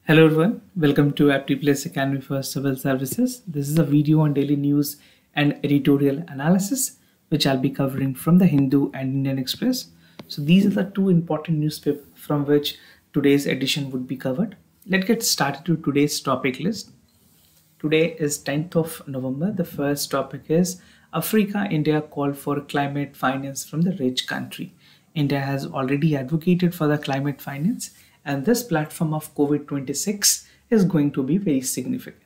Hello everyone, welcome to AptPlace Academy for Civil Services. This is a video on daily news and editorial analysis, which I'll be covering from the Hindu and Indian Express. So these are the two important newspapers from which today's edition would be covered. Let's get started to today's topic list. Today is 10th of November. The first topic is Africa, India call for climate finance from the rich country. India has already advocated for the climate finance, and this platform of COVID-26 is going to be very significant.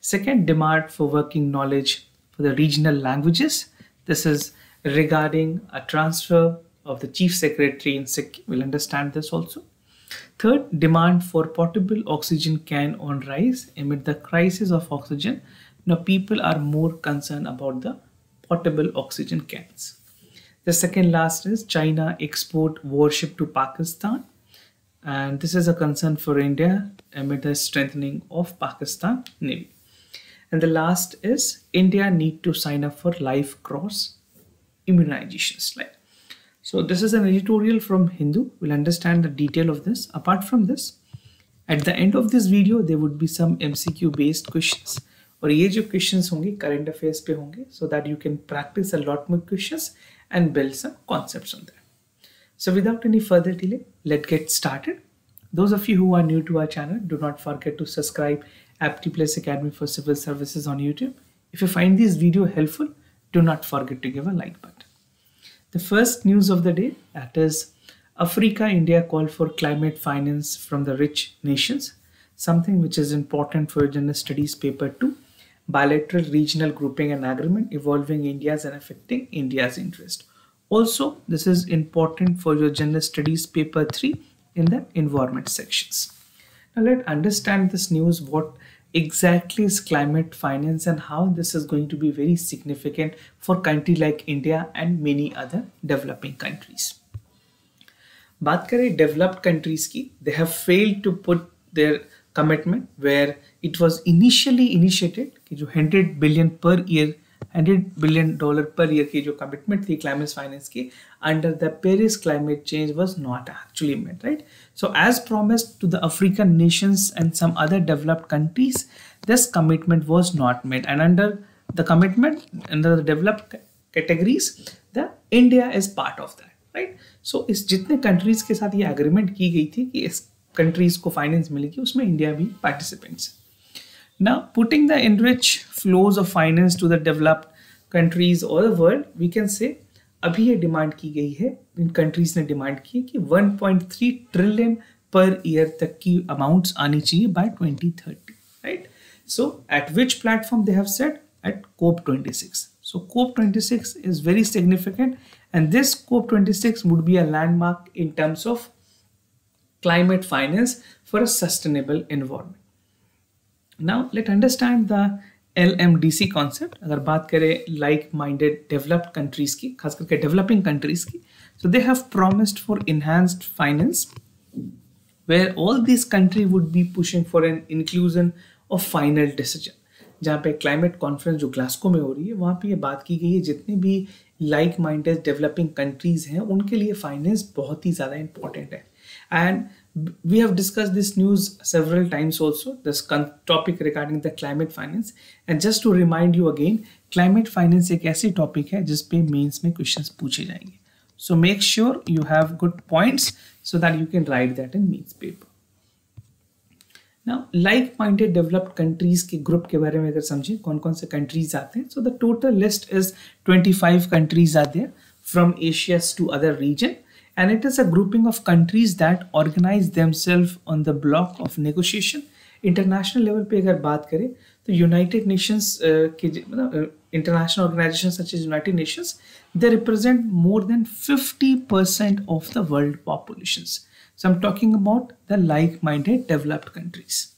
Second, demand for working knowledge for the regional languages. This is regarding a transfer of the chief secretary in Sikkim. We'll understand this also. Third, demand for portable oxygen can on rise amid the crisis of oxygen. Now people are more concerned about the portable oxygen cans. The second last is China export warship to Pakistan. And this is a concern for India amid the strengthening of Pakistan Navy. And the last is India need to sign up for live cross immunization slide. So this is an editorial from Hindu. We'll understand the detail of this. Apart from this, at the end of this video, there would be some MCQ based questions. और ये जो questions होंगे current affairs पे होंगे, so that you can practice a lot more questions and build some concepts on that. So without any further delay, let's get started. Those of you who are new to our channel, do not forget to subscribe AptPlace Academy for Civil Services on YouTube. If you find this video helpful, do not forget to give a like button. The first news of the day, that is Africa, India call for climate finance from the rich nations, something which is important for General Studies paper 2, bilateral regional grouping and agreement evolving India's and affecting India's interest. Also, this is important for your General Studies paper 3 in the environment sections. Now let's understand this news, what exactly is climate finance and how this is going to be very significant for country like India and many other developing countries. बात करें developed countries की, they have failed to put their commitment where it was initially initiated कि जो $100 billion per year $100 billion per year की जो commitment थी climate finance की under the Paris climate change was not actually met, right? So as promised to the African nations and some other developed countries, this commitment was not met, and under the commitment under the developed categories, the India is part of that, right? So इस जितने countries के साथ ये agreement की गई थी कि इस countries को finance मिलेगी, उसमें India भी participants. Now, putting the enriched flows of finance to the developed countries or the world, we can say अभी ये डिमांड की गई है, इन कंट्रीज ने डिमांड की है कि 1.3 ट्रिलियन पर ईयर तक की अमाउंट्स आनी चाहिए by 2030, right? So at which platform they have said? At COP26. So COP26 is very significant, and this COP26 would be a landmark in terms of climate finance for a sustainable environment. Now let's understand the LMDC concept. अगर बात करें like-minded developed countries की, खास करके developing countries की, so they have promised for enhanced finance, where all these countries would be pushing for an inclusion of final decision. जहाँ पे climate conference जो ग्लासगो में हो रही है, वहाँ पे ये बात की गई है जितने भी like-minded developing countries हैं, उनके लिए finance बहुत ही ज़्यादा important है. And we have discussed this news several times also, this topic regarding the climate finance. And just to remind you again, climate finance एक ऐसी topic है जिस पे mains में questions पूछे जाएंगे. So make sure you have good points so that you can write that in mains paper. Now, like-minded developed countries के group के बारे में अगर समझें कौन कौन से countries आते हैं. So the total list is 25 countries are there from Asia to other region. And it is a grouping of countries that organize themselves on the block of negotiation. International level पे अगर बात करें तो United Nations के international organizations such as United Nations, they represent more than 50% of the world populations. So I'm talking about the like-minded developed countries.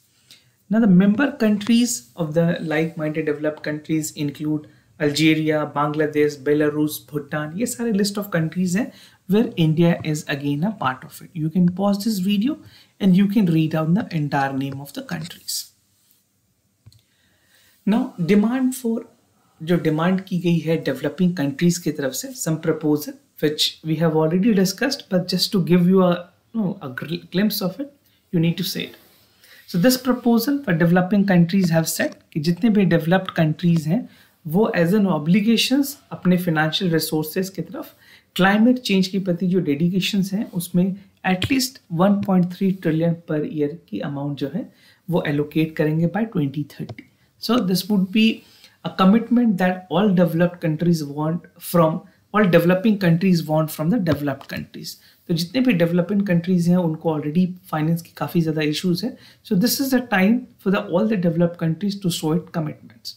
Now the member countries of the like-minded developed countries include Algeria, Bangladesh, Belarus, Bhutan. ये सारे list of countries हैं where India is again a part of it. You can pause this video and you can read out the entire name of the countries. Now, demand for जो demand की गई है developing countries की तरफ से, some proposal which we have already discussed, but just to give you a glimpse of it, you need to say it. So this proposal for developing countries have said कि जितने भी developed countries हैं वो as an obligations अपने financial resources की तरफ climate change के प्रति जो dedications हैं उसमें at least 1.3 trillion per year की amount जो है वो allocate करेंगे by 2030. So this would be a commitment that all developed countries want from all developing countries want from the developed countries. तो जितने भी developing countries हैं उनको already finance की काफ़ी ज़्यादा issues है. So this is the time for all the developed countries to show it commitments.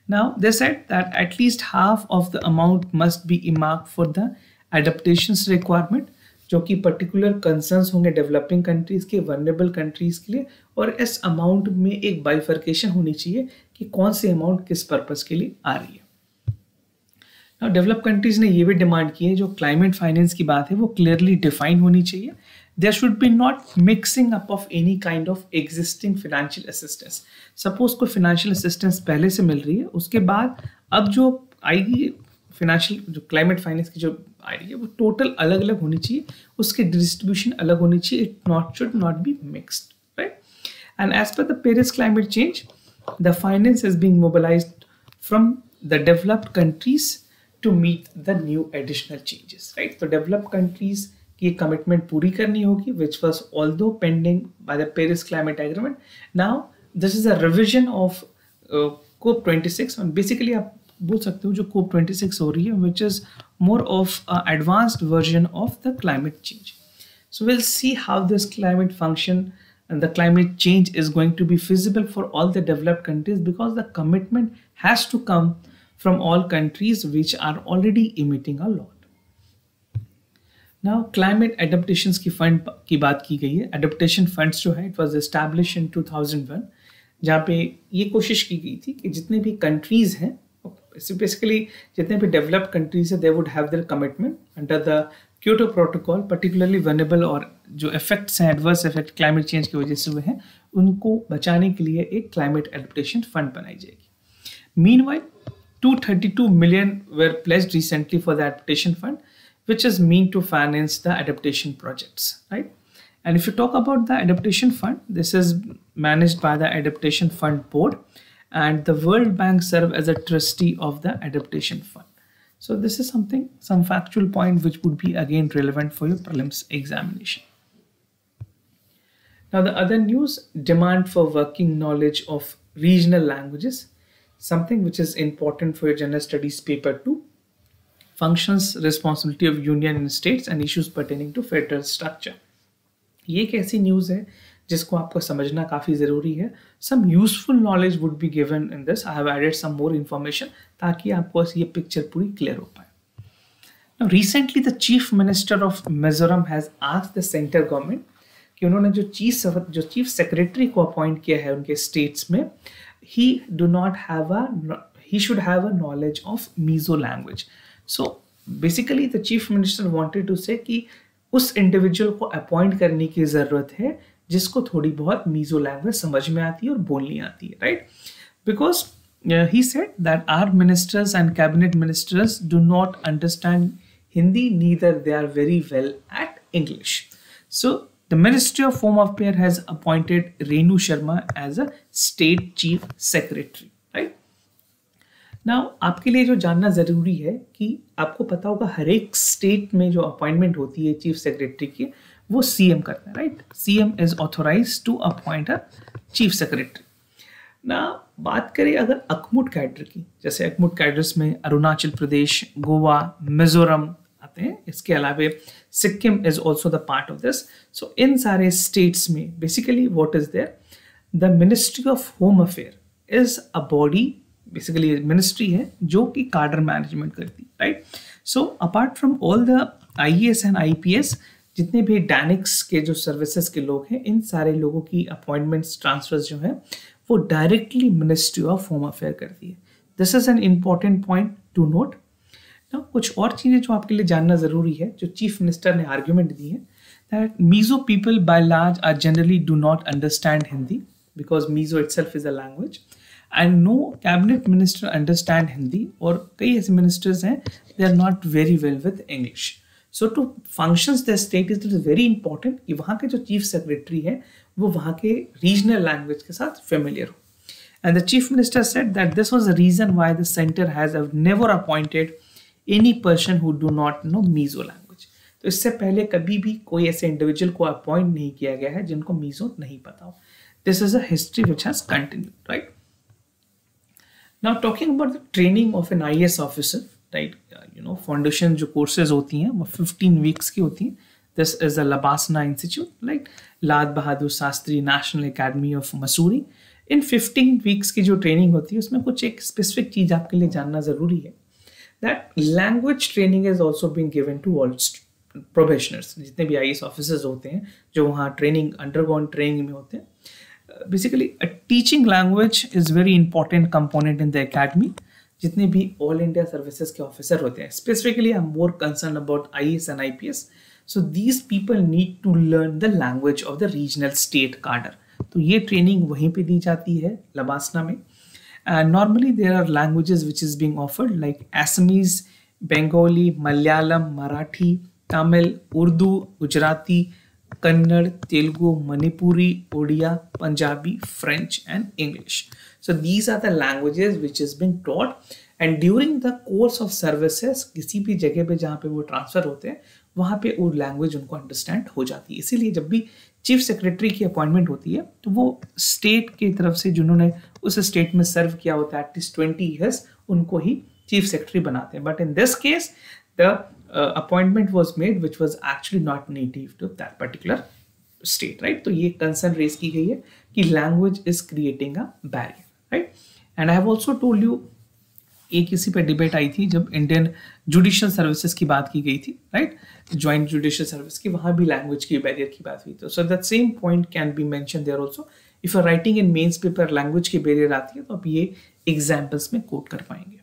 Now they said that at least half of the amount must be earmarked for the adaptations requirement, जो कि particular concerns होंगे developing countries के vulnerable countries के लिए, और इस amount में एक bifurcation होनी चाहिए कि कौन सी amount किस purpose के लिए आ रही है. Now developed countries ने ये भी डिमांड की है जो climate finance की बात है वो clearly define होनी चाहिए. There should be not mixing up of any kind of existing financial assistance. Suppose कोई financial assistance पहले से मिल रही है, उसके बाद अब जो आएगी financial जो climate finance की जो आ रही है वो total अलग अलग होनी चाहिए, उसकी distribution अलग होनी चाहिए. It should not be mixed, right? And as per the Paris climate change, the finance is being mobilized from the developed countries to meet the new additional changes, right? So developed countries की commitment पूरी करनी होगी, which was although pending by the Paris Climate Agreement. Now this is a revision of COP26, and basically आप बोल सकते हो जो COP26 हो रही है, which is more of an advanced version of the climate change. So we'll see how this climate function and the climate change is going to be feasible for all the developed countries, because the commitment has to come from all countries which are already emitting a lot. Now climate adaptations की fund की बात की गई है. Adaptation funds जो है it was established in 2001, जहाँ पे ये कोशिश की गई थी कि जितने भी countries हैं, basically जितने भी developed countries हैं, they would have their commitment under the Kyoto Protocol, particularly vulnerable और जो effects हैं, adverse effect climate change की वजह से हुए हैं, उनको बचाने के लिए एक climate adaptation fund बनाई जाएगी. Meanwhile, 232 million were pledged recently for the adaptation fund, which is meant to finance the adaptation projects, right? And if you talk about the adaptation fund, this is managed by the Adaptation Fund Board, and the World Bank serve as a trustee of the adaptation fund. So this is some factual point which would be again relevant for your prelims examination. Now the other news, demand for working knowledge of regional languages, something which is important for your general studies paper 2. Functions, responsibility of union and states and issues pertaining to federal structure. ये एक ऐसी news है जिसको आपको समझना काफ़ी ज़रूरी है. Some useful knowledge would be given in this. I have added some more information ताकि आपको ये पिक्चर पूरी क्लियर हो पाए. Now recently the Chief Minister of Mizoram has asked the central government कि उन्होंने जो चीफ सेक्रेटरी को अपॉइंट किया है उनके स्टेट्स में, he should have a knowledge of Mizo language. So basically the chief minister wanted to say कि उस इंडिविजुअल को अपॉइंट करने की ज़रूरत है जिसको थोड़ी बहुत मीजो लैंग्वेज समझ में आती है और बोलनी आती है, right? Because he said that our ministers and cabinet ministers do not understand Hindi, neither they are very well at English. So the Ministry of Home Affairs has appointed Renu Sharma as a state chief secretary, right? Now आपके लिए जो जानना ज़रूरी है कि आपको पता होगा हर एक स्टेट में जो अपॉइंटमेंट होती है चीफ सेक्रेटरी की वो सीएम करता है, right? CM is authorised to appoint a chief secretary. ना बात करें अगर अकमुट कैडर की, जैसे अकमुट कैडर्स में अरुणाचल प्रदेश, गोवा, मिजोरम आते हैं, इसके अलावा Sikkim is also the part of this. So in सारे स्टेट्स में basically what is there, the ministry of home affair is a body, basically ministry है जो कि कार्डर मैनेजमेंट करती है, right? So apart from all the IAS and IPS, जितने भी डैनिक्स के जो सर्विसेज के लोग हैं, इन सारे लोगों की अपॉइंटमेंट्स ट्रांसफर्स जो है वो directly ministry of home affair करती है. This is an important point two note. ना कुछ और चीज़ें जो आपके लिए जानना ज़रूरी है, जो चीफ मिनिस्टर ने आर्ग्यूमेंट दी है, that Mizo people by large are generally do not understand Hindi because Mizo itself is a language, and no cabinet minister understand Hindi, और कई ऐसे मिनिस्टर्स हैं they are not very well with English. So to functions the state is very important कि वहाँ के जो chief secretary है वो वहाँ के रीजनल लैंग्वेज के साथ फेमिलियर हो. And the chief minister said that this was the reason why the center has never appointed any person who do not know Mizo language. तो इससे पहले कभी भी कोई ऐसे इंडिविजुअल को अपॉइंट नहीं किया गया है जिनको मीजो नहीं पता हो. This is a history which has continued, right? Now talking about the training of an IAS officer, right? Foundation जो courses होती हैं वो 15 weeks की होती हैं. This is the Labasana Institute, right? Lal Bahadur Shastri national academy of Mussoorie. In 15 weeks की जो training होती है उसमें कुछ एक स्पेसिफिक चीज आपके लिए जानना जरूरी है. That language training is also being given to all probationers. जितने भी आईएएस ऑफिसर्स होते हैं जो वहाँ ट्रेनिंग अंडरगॉन ट्रेनिंग में होते हैं. Basically teaching language is very important component in the academy. जितने भी ऑल इंडिया सर्विसेज के ऑफिसर होते हैं, specifically I am more concern about IAS and IPS. So these people need to learn the language of the regional state cadre. तो ये training वहीं पे दी जाती है लबासना में. Normally there are languages which is being offered like Assamese, Bengali, Malayalam, Marathi, Tamil, Urdu, Gujarati, Kannada, Telugu, Manipuri, Odia, Punjabi, French and English. So these are the languages which is being taught. And during the course of services किसी भी जगह पे जहाँ पे वो ट्रांसफर होते हैं वहाँ पे वो लैंग्वेज उनको अंडरस्टैंड हो जाती है. इसीलिए जब भी चीफ सेक्रेटरी की अपॉइंटमेंट होती है तो वो स्टेट की तरफ से जिन्होंने उस स्टेट में सर्व किया होता है एटलीस्ट 20 ईयर्स उनको ही चीफ सेक्रेटरी बनाते हैं. But in this case the appointment was made which was actually not native to that particular state, right. तो ये कंसर्न रेज की गई है कि language is creating a barrier, right. And I have also told you, एक इसी पे debate I थी जब इंडियन जुडिशियल सर्विसेज की बात की गई थी, राइट. ज्वाइंट जुडिशियल सर्विस की वहाँ भी लैंग्वेज की बैरियर की बात हुई. तो so that same point can be mention there also. If you are writing in mains paper language की बैरियर आती है तो आप ये एग्जांपल्स में कोट कर पाएंगे.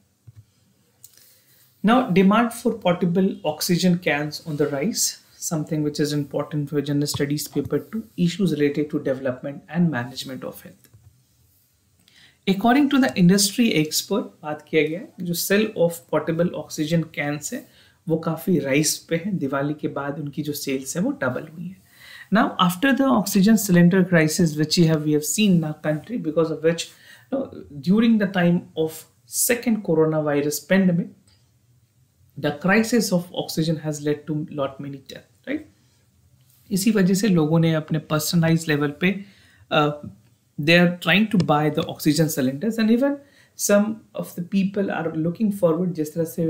Now demand for portable oxygen cans on the rise, something which is important for general studies paper 2, issues related to development and management of health. According to the industry expert बात किया गया है जो sale of portable oxygen cans है वो काफ़ी rise पे है. दिवाली के बाद उनकी जो सेल्स है वो डबल हुई है. Now after the oxygen cylinder crisis which we have seen in our country because of which during the time of second corona virus pandemic the crisis of oxygen has led to lot many death, right. इसी वजह से लोगों ने अपने personalise level पे they are trying to buy the oxygen cylinders and even some of the people are looking forward. जिस तरह से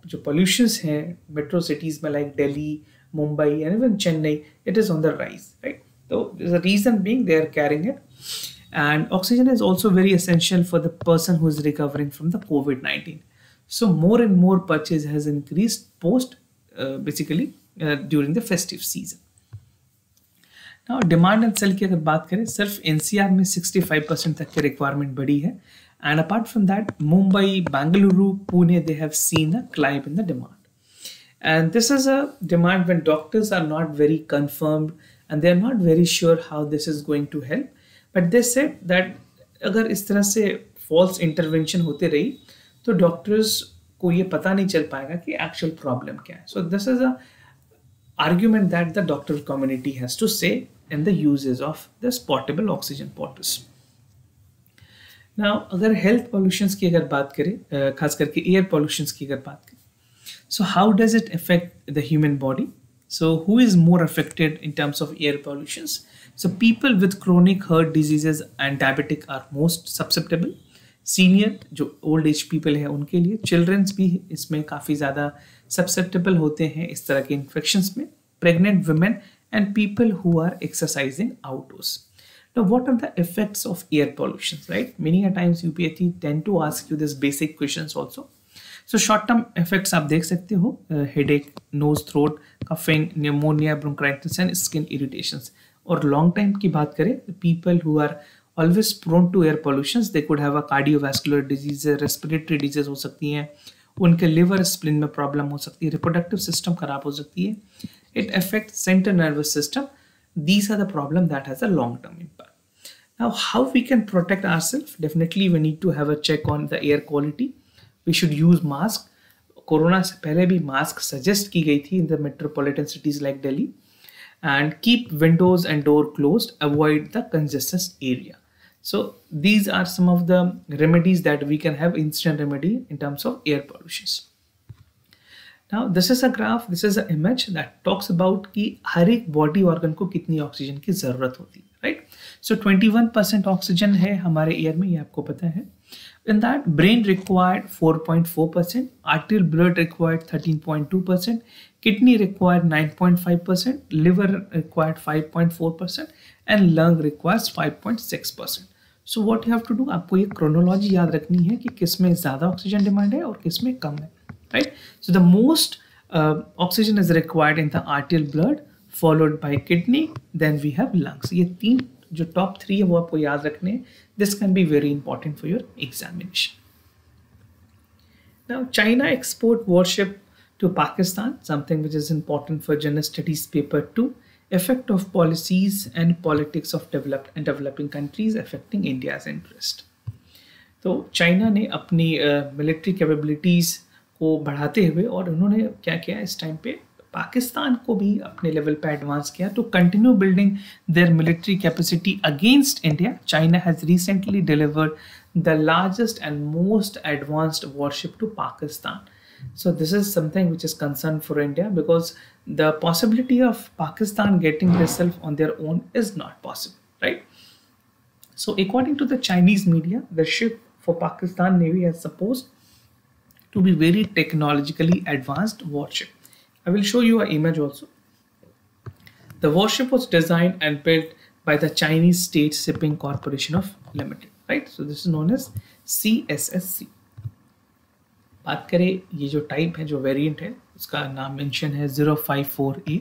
जो pollutions हैं metro cities में like Delhi, Mumbai and even Chennai, it is on the rise, right. So the reason being they are carrying it, and oxygen is also very essential for the person who is recovering from the COVID-19. So more and more purchase has increased post basically during the festive season. Demand and sale की अगर बात करें सिर्फ NCR में 65% तक की requirement बढ़ी है. And apart from that Mumbai, Bengaluru, Pune they have seen a climb in the demand. And this is a demand when doctors are not very confirmed and they are not very sure how this is going to help. But they said that अगर इस तरह से false intervention होते रही तो doctors को ये पता नहीं चल पाएगा कि एक्चुअल प्रॉब्लम क्या है. So this is a argument that the doctor community has to say in the uses of this portable oxygen potters. Now अगर health pollutions की अगर बात करें, खास करके air pollutions की अगर बात करें, so how does it affect the human body? So who is more affected in terms of air pollutions? So people with chronic heart diseases and diabetic are most susceptible. Senior जो old age people है उनके लिए, children's भी इसमें काफ़ी ज़्यादा सब्सेप्टेबल होते हैं इस तरह के इन्फेक्शंस में, pregnant women and people who are exercising outdoors. Now, what are the effects of air pollution, right? Many a times UPSC tend to ask you this basic questions also. So short-term effects आप देख सकते हो, headache, nose, throat, coughing, pneumonia, bronchitis and skin irritations. और long time की बात करें, people who are always prone to air pollutions, they could have a cardiovascular disease, respiratory disease हो सकती हैं, उनके liver spleen में problem हो सकती है, reproductive system खराब हो सकती है, it affects central nervous system. These are the problem that has a long-term impact. Now, how we can protect ourselves? Definitely, we need to have a check on the air quality. We should use mask. Corona से पहले भी mask suggest की गई थी in the metropolitan cities like Delhi. And keep windows and door closed, avoid the congested area. So these are some of the remedies that we can have, instant remedy in terms of air pollution. Now this is a graph, this is an image that talks about कि हर एक body organ को कितनी oxygen की ज़रूरत होती है, right. सो 21% oxygen है हमारे एयर में, ये आपको पता है. In that, brain required 4.4%, arterial blood required 13.2%, kidney required 9.5%, liver required 5.4%, and lung requires 5.6%. So what you have to do, आपको ये chronology याद रखनी है कि किस में ज़्यादा ऑक्सीजन डिमांड है और किस में कम है, right? So the most oxygen is required in the arterial blood, followed by kidney, then we have lungs. ये तीन जो टॉप 3 है वो आपको याद रखने हैं. This can be very important for your examination. Now, China export warship to Pakistan, something which is important for General Studies paper 2. Effect of policies and politics of developed and developing countries affecting India's interest. तो China ने अपनी military capabilities को बढ़ाते हुए और उन्होंने क्या किया इस टाइम पे, पाकिस्तान को भी अपने लेवल पे एडवांस किया to continue building their military capacity against India. China has recently delivered the largest and most advanced warship to Pakistan. So this is something which is concern for India because the possibility of Pakistan getting itself on their own is not possible, right? So according to the Chinese media, the ship for Pakistan Navy is supposed to be very technologically advanced warship. I will show you an image also. The warship was designed and built by the Chinese State Shipping Corporation of Limited, right? So this is known as CSSC. बात करें ये जो type है, जो variant है, उसका नाम mention है 054A.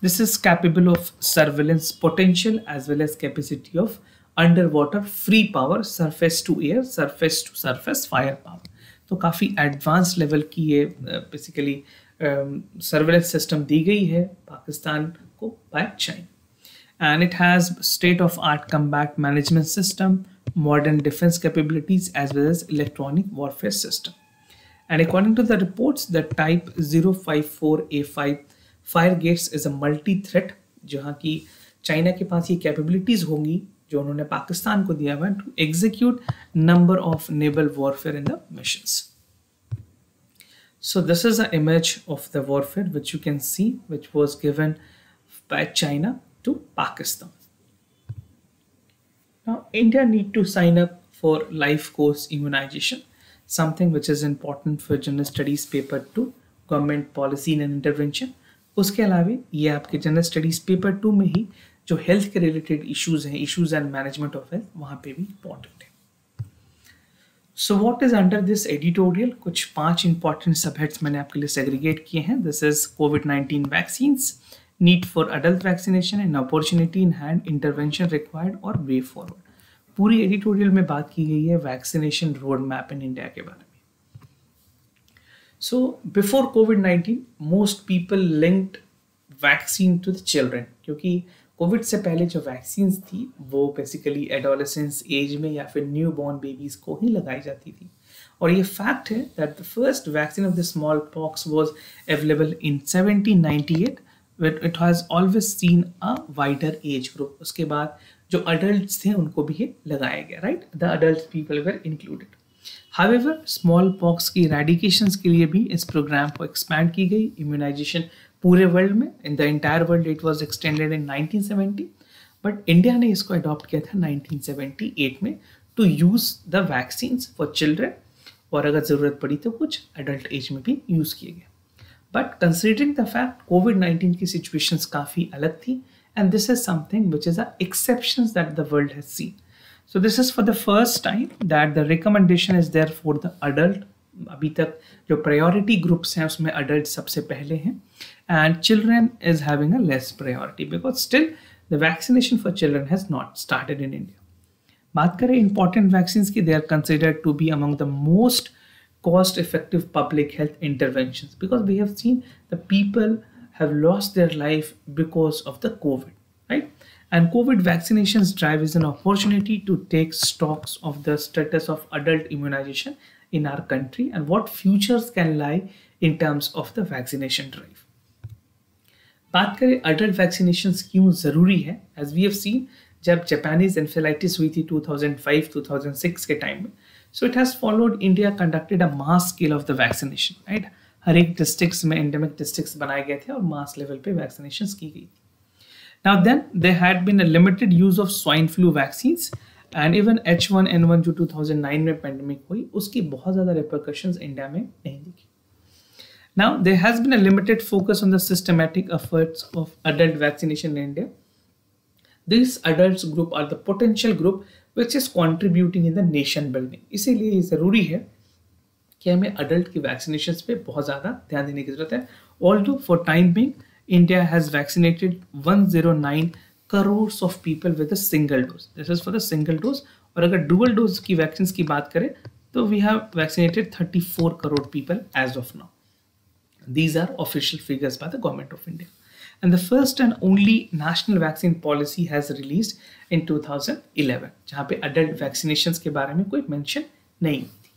This is capable of surveillance potential as well as capacity of under water free power, surface to air, surface to surface fire power. तो काफ़ी एडवांस लेवल की ये बेसिकली सर्वेलेंस सिस्टम दी गई है पाकिस्तान को by China. And it has state of art combat management system, modern defence capabilities as well as electronic warfare system. And according to the reports, the type 054A5 Firegates is a multi-threat, जहाँ की China के पास ये capabilities होंगी जो उन्होंने पाकिस्तान को दिया हुआ to execute number of naval warfare in the missions. So this is an image of the warfare which you can see, which was given by China to Pakistan. Now India need to sign up for life course immunization, something which is important for General Studies paper 2, Government Policy and Intervention. उसके अलावा ये आपके General Studies paper 2 में ही जो health के related issues हैं, issues and management of health, वहाँ पे भी इम्पॉर्टेंट है. So what is under this editorial, कुछ 5 इंपॉर्टेंट सबहेड्स मैंने आपके लिए सेग्रीगेट किए हैं. This is covid vaccines, need for adult vaccination and opportunity in hand, intervention required और वे फॉरवर्ड. पूरी एडिटोरियल में बात की गई है vaccination road map in India के बारे में. सो बिफोर कोविड-19 most people linked vaccine to the children, क्योंकि कोविड से पहले जो वैक्सीन थी वो बेसिकली एडोलेसेंस एज में या फिर न्यू बॉर्न बेबीज को ही लगाई जाती थी. और ये फैक्ट है that the first vaccine of the small pox was available in 1798, but it has always seen a wider age group. उसके बाद जो अडल्ट्स थे उनको भी ये लगाया गया, right, the adult people were included. However small pox की इरेडिकेशंस के लिए भी इस प्रोग्राम को एक्सपैंड की गई. इम्यूनाइजेशन पूरे वर्ल्ड में, in the entire world it was extended in 1970, but India ने इसको अडॉप्ट किया था 1978 में to use the vaccines for children, और अगर ज़रूरत पड़ी तो कुछ अडल्ट एज में भी यूज़ किए गए. बट कंसिडरिंग द फैक्ट कोविड-19 की सिचुएशंस काफ़ी अलग थी, and this is something which is a exceptions that the world has seen. So this is for the first time that the recommendation is there for the adult. अभी तक जो priority groups हैं उसमें adult सबसे पहले हैं, and children is having a less priority because still the vaccination for children has not started in India. बात करें important vaccines की, they are considered to be among the most cost-effective public health interventions because we have seen the people have lost their life because of the COVID, right? And COVID vaccinations drive is an opportunity to take stocks of the status of adult immunization in our country and what futures can lie in terms of the vaccination drive. बात करें adult vaccination क्यों ज़रूरी है, as we have seen जब Japanese encephalitis हुई थी 2005-2006 के time में, so it has followed India conducted a mass scale of the vaccination, right. हर एक डिस्ट्रिक्ट्स में एंडेमिक डिस्ट्रिक्ट्स बनाए गए थे और मास लेवल पे वैक्सीनेशन की गई थी। Now then there had been a limited use of swine flu vaccines and even H1N1 जो 2009 में पेंडेमिक हुई, उसकी बहुत ज़्यादा रिपरकशंस इंडिया में नहीं दिखी। Now, there has been a limited focus on the systematic efforts of adult vaccination in India. These adults group are the potential group which is contributing in the nation building. इसीलिए ये ज़रूरी है कि हमें adult की vaccinations पे बहुत ज़्यादा ध्यान देने की ज़रूरत है. Although for time being, India has vaccinated 109 crores of people with a single dose. This is for the single dose. और अगर dual dose की vaccines की बात करें तो we have vaccinated 34 crore people as of now. These are official figures by the government of India. And the first and only national vaccine policy has released in 2011, जहाँ पे adult vaccinations के बारे में कोई mention नहीं थी.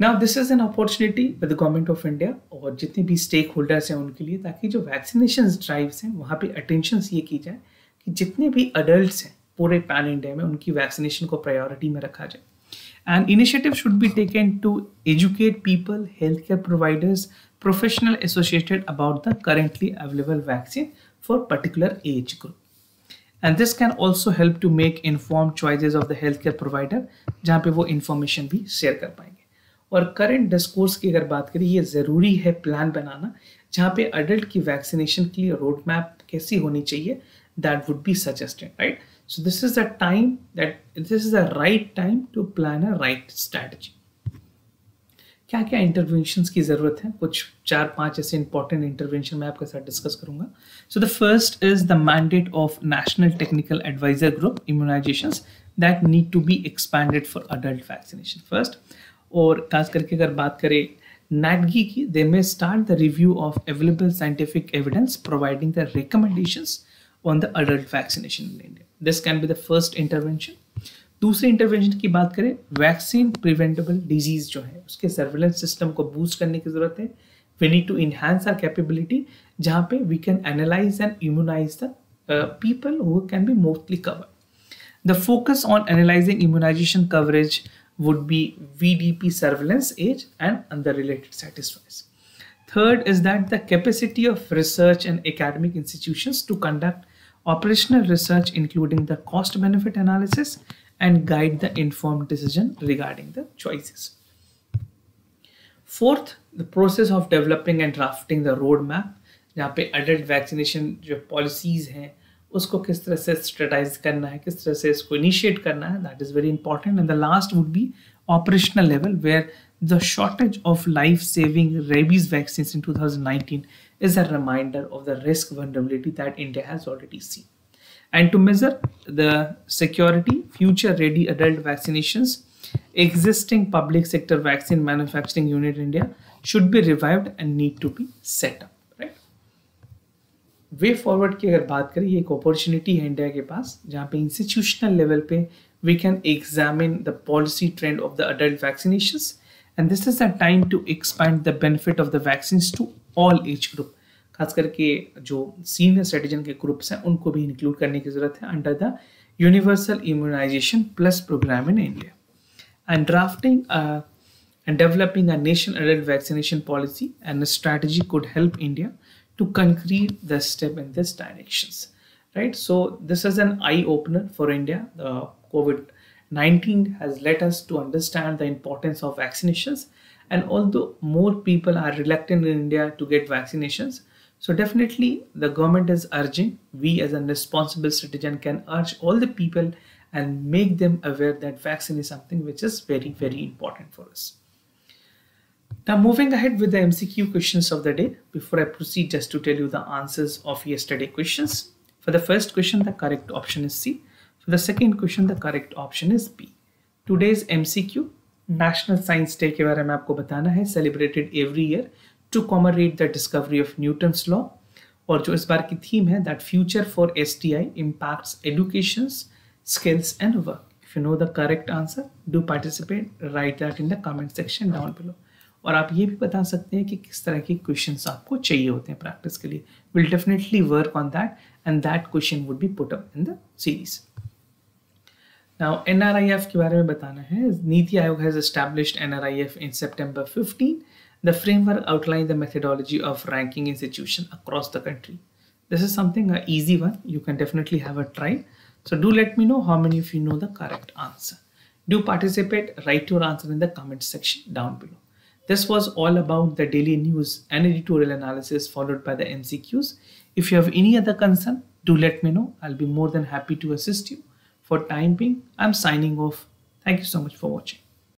Now this is an opportunity with the government of India और जितने भी stakeholders हैं उनके लिए, ताकि जो vaccinations drives हैं वहाँ पे attention ये की जाए कि जितने भी adults हैं पूरे pan India में उनकी vaccination को priority में रखा जाए. An initiative should be taken to educate people, healthcare providers, professional associated about the currently available vaccine for particular age group. And this can also help to make informed choices of the healthcare provider, जहाँ पे वो information भी share कर पाएंगे. और current discourse की अगर बात करें, ये ज़रूरी है plan बनाना जहाँ पे adult की vaccination के लिए road map कैसी होनी चाहिए, that would be suggested, right? So this is the right time to plan a right strategy. क्या क्या इंटरवेंशंस की ज़रूरत है, कुछ 4-5 ऐसे इंपॉर्टेंट इंटरवेंशन मैं आपके साथ डिस्कस करूंगा. So the first is the mandate of national technical advisor group immunisations that need to be expanded for adult vaccination first. और खास करके अगर बात करें NADGI की, they may start the review of available scientific evidence providing the recommendations on the adult vaccination in India. This can be the first intervention. दूसरी intervention की बात करें, वैक्सीन प्रिवेंटेबल डिजीज जो है उसके सर्वेलेंस सिस्टम को boost करने की जरूरत है. We need to enhance our capability जहाँ पे we can analyse and immunise the people who can be mostly covered. The focus on analysing immunisation coverage would be VDP surveillance age and the related satisfies. Third is that the capacity of research and academic institutions to conduct operational research, including the cost benefit analysis, and guide the informed decision regarding the choices. Fourth, the process of developing and drafting the roadmap, जहाँ पे adult vaccination जो policies हैं उसको किस तरह से strategize करना है, किस तरह से इसको initiate करना है, that is very important. And the last would be operational level, where the shortage of life-saving rabies vaccines in 2019 is a reminder of the risk vulnerability that India has already seen. And to measure the security, future-ready adult vaccinations, existing public sector vaccine manufacturing unit in India should be revived and need to be set up. Way forward की अगर बात करें, ये एक opportunity है India के पास जहाँ पे इंस्टीट्यूशनल लेवल पे we can examine the policy trend of the adult vaccinations and this is the time to expand the benefit of the vaccines to all age group. खास करके जो सीनियर सिटीजन के groups हैं उनको भी include करने की जरूरत है under the universal immunisation plus programme in India. And drafting and developing a national adult vaccination policy and strategy could help India to concrete the step in this directions, right? So this is an eye opener for India. The COVID-19 has led us to understand the importance of vaccinations, and although more people are reluctant in India to get vaccinations, so definitely the government is urging, we as a responsible citizen can urge all the people and make them aware that vaccine is something which is very, very important for us. Now moving ahead with the MCQ questions of the day, before I proceed, just to tell you the answers of yesterday questions. For the first question, the correct option is C. For the second question, the correct option is B. Today's MCQ, National Science Day के बारे में आपको बताना है, celebrated every year to commemorate the discovery of Newton's law. और जो इस बार की theme है, that future for STI impacts education, skills and work. If you know the correct answer, do participate, write that in the comment section down below. और आप ये भी बता सकते हैं कि किस तरह के क्वेश्चंस आपको चाहिए होते हैं प्रैक्टिस के लिए. Will definitely work on that and that question would be put up in the series. Now NRIF के बारे में बताना है. NITI Aayog has established NRIF in September 15. The framework outlined the methodology of ranking institutions across the country. This is something an easy one. You can definitely have a try. So do let me know how many of you know the correct answer. Do participate. Write your answer in the comment section down below. This was all about the daily news and editorial analysis followed by the MCQs. If you have any other concern, do let me know. I'll be more than happy to assist you. For time being, I'm signing off. Thank you so much for watching.